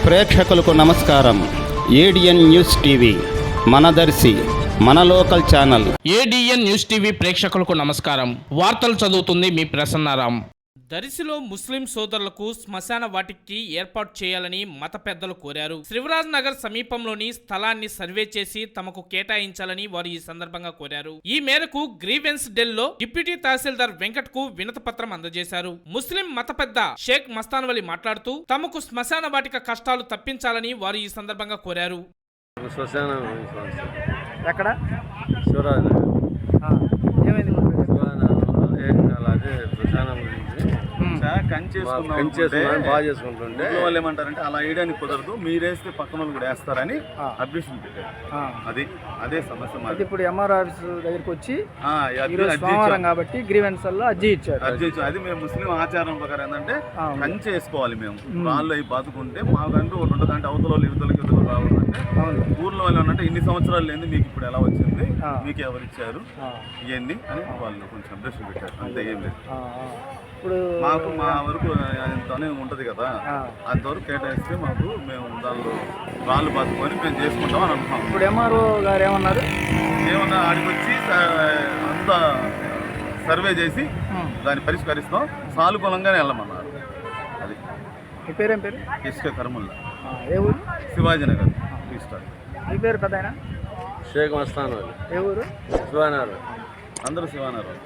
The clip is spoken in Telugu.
ప్రేక్షకులకు నమస్కారం. ఏడిఎన్ న్యూస్ టీవీ మనదర్శి మన local channel. ADN news TV ప్రేక్షకులకు నమస్కారం. వార్తలు చదువుతుంది మీ ప్రసన్నారాం. దర్శిలో ముస్లిం సోదరులకు శ్మశాన వాటికి ఏర్పాటు చేయాలని మత పెద్దలు కోరారు. శివరాజ్ నగర్ సమీపంలోని స్థలాన్ని సర్వే చేసి తమకు కేటాయించాలని వారు ఈ సందర్భంగా కోరారు. ఈ మేరకు గ్రీవెన్స్ డెల్లో డిప్యూటీ తహసీల్దార్ వెంకట్ కు వినతి పత్రం అందజేశారు. ముస్లిం మత పెద్ద షేక్ మస్తాన్వలి మాట్లాడుతూ తమకు శ్మశాన వాటిక కష్టాలు తప్పించాలని వారు ఈ సందర్భంగా కోరారు. ఎక్కడ శివరాజ్ ఏమైంది? అలాగే శ్మశానం గురించి బాగా చేసుకుంటుంటే వాళ్ళు ఏమంటారంటే అలా వేయడానికి కుదరదు, మీరు వేస్తే పక్కన వాళ్ళు కూడా వేస్తారని అబ్జెక్షన్ పెట్టారు. అదే సమస్య. అది ఇప్పుడు ఎంఆర్ ఆఫీస్ దగ్గరికి వచ్చి సోమవారం కాబట్టి గ్రీవెన్స్ లో అర్జీ ఇచ్చారు. అది మేము ముస్లిం ఆచారం ప్రకారం ఏంటంటే కంచె వేసుకోవాలి. మేము రాళ్ళు అవి బతుకుంటే మాకంటూ ఒకటి ఉంటుంది. అంటే అవతల యువతలకి రావాలంటే ఊర్లో వాళ్ళు ఏమంటే ఇన్ని సంవత్సరాలు లేదు, మీకు ఇప్పుడు ఎలా వచ్చింది, మీకు ఎవరు ఇచ్చారు ఇవన్నీ అని వాళ్ళు కొంచెం అబ్జెక్షన్ పెట్టారు. అంతే, ఏం లేదు. ఇప్పుడు మాకు మా వరకు అంతనే ఉంటుంది కదా, అంతవరకు కేటాయిస్తే మాకు మేము దానిలో రాళ్ళు బతుకొని మేము చేసుకుంటాం అని అనుకున్నాం. ఇప్పుడు ఎంఆర్ఓ గారు ఏమన్నారు? ఏమన్నా ఆడికి వచ్చి అంత సర్వే చేసి దాన్ని పరిష్కరిస్తాం, సానుకూలంగానే వెళ్ళమన్నారు. అది మీ పేరేం పేరు? ఇసుక కర్ముల్లా. ఏ ఊరు? శివాజీనగర్ ఇస్టార్. మీ పేరు పెద్ద? షేక్ మస్తాన్. ఏ ఊరు? శివానగర్. అందరూ శివానగర్.